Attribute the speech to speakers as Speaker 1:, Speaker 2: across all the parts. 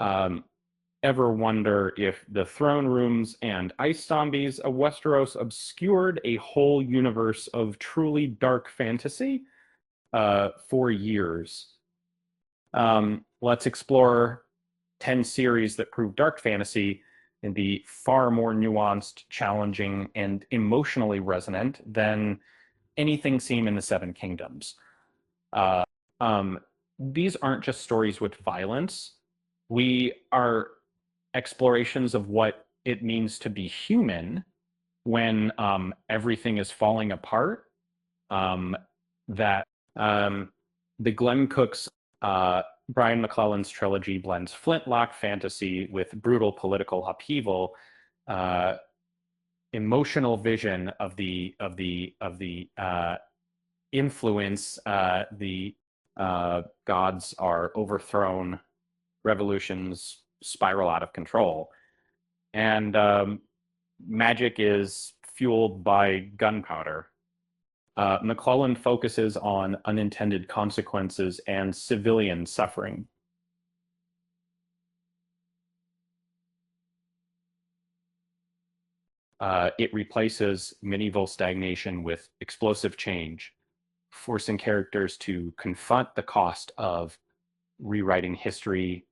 Speaker 1: Um, Ever wonder if the throne rooms and ice zombies of Westeros obscured a whole universe of truly dark fantasy for years? Let's explore 10 series that prove dark fantasy and be far more nuanced, challenging, and emotionally resonant than anything seen in the Seven Kingdoms. Uh, um, these aren't just stories with violence. We are explorations of what it means to be human when everything is falling apart. Um, that the Glenn Cook's Brian McClellan's trilogy blends flintlock fantasy with brutal political upheaval, uh, emotional vision of the influence the gods are overthrown, revolutions spiral out of control, and magic is fueled by gunpowder. McClellan focuses on unintended consequences and civilian suffering. It replaces medieval stagnation with explosive change, forcing characters to confront the cost of rewriting history.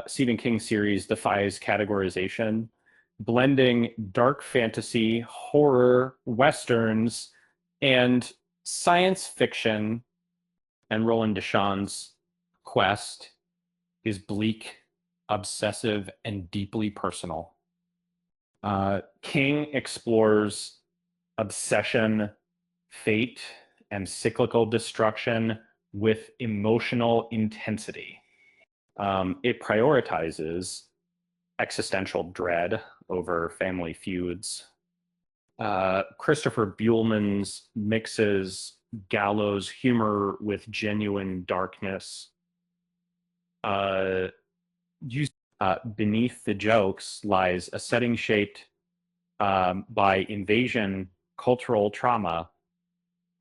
Speaker 1: Stephen King series defies categorization, blending dark fantasy, horror, westerns, and science fiction. And Roland Deschawn's quest is bleak, obsessive, and deeply personal. King explores obsession, fate, and cyclical destruction with emotional intensity. It prioritizes existential dread over family feuds. Christopher Buehlman's mixes gallows humor with genuine darkness. Uh, Beneath the jokes lies a setting shaped by invasion, cultural trauma,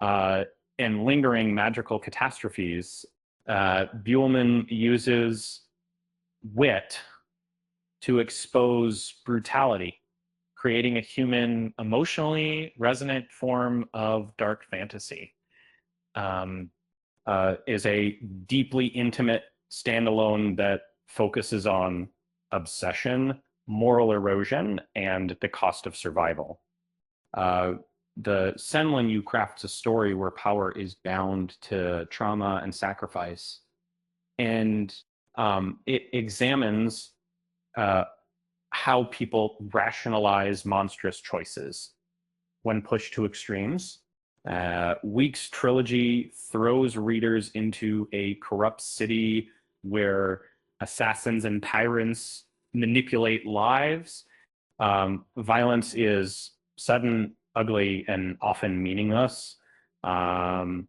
Speaker 1: uh, and lingering magical catastrophes. Buehlman uses wit to expose brutality, creating a human, emotionally resonant form of dark fantasy. Um, is a deeply intimate standalone that focuses on obsession, moral erosion, and the cost of survival. Uh, the Senlin Yu crafts a story where power is bound to trauma and sacrifice, and it examines uh, how people rationalize monstrous choices when pushed to extremes. Week's trilogy throws readers into a corrupt city where assassins and tyrants manipulate lives. Violence is sudden, ugly, and often meaningless. Um,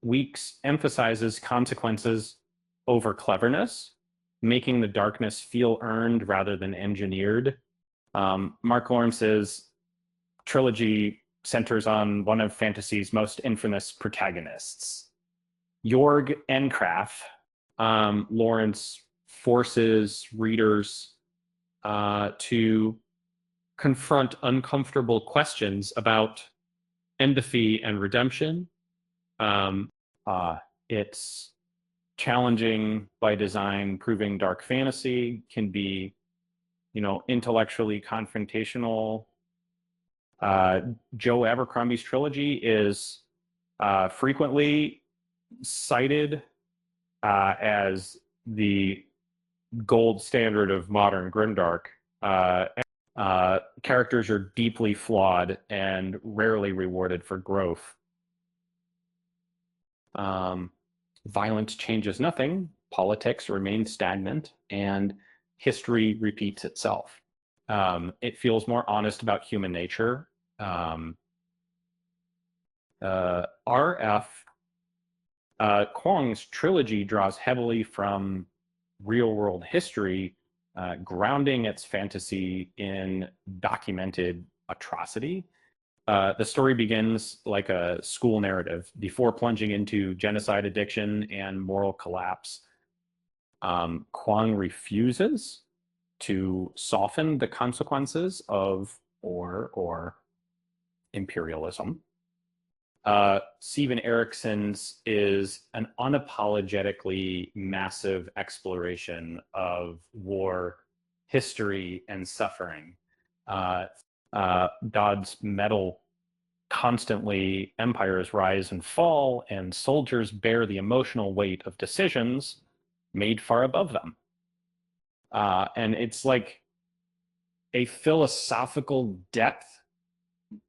Speaker 1: Weeks emphasizes consequences over cleverness, making the darkness feel earned rather than engineered. Mark Lawrence's trilogy centers on one of fantasy's most infamous protagonists, Jorg Enkraf. Lawrence forces readers to confront uncomfortable questions about empathy and redemption. Um, it's challenging by design, proving dark fantasy can be, intellectually confrontational. Uh, Joe Abercrombie's trilogy is frequently cited as the gold standard of modern grimdark. Characters are deeply flawed and rarely rewarded for growth. Um, Violence changes nothing, politics remains stagnant, and history repeats itself. It feels more honest about human nature. R.F. Kuang's trilogy draws heavily from real world history, grounding its fantasy in documented atrocity. The story begins like a school narrative before plunging into genocide, addiction, and moral collapse. Kwang refuses to soften the consequences of war or imperialism. Steven Erickson's is an unapologetically massive exploration of war, history, and suffering. Dodd's metal constantly empires rise and fall, and soldiers bear the emotional weight of decisions made far above them. And it's like a philosophical depth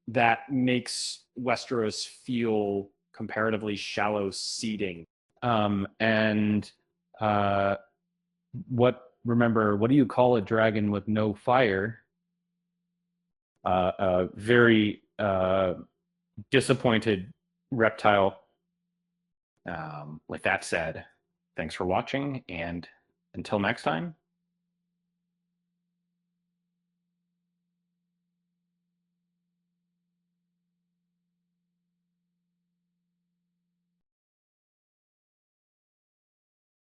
Speaker 1: that makes Westeros feel comparatively shallow seeding. And what do you call a dragon with no fire? A very disappointed reptile. With that said, thanks for watching, and until next time,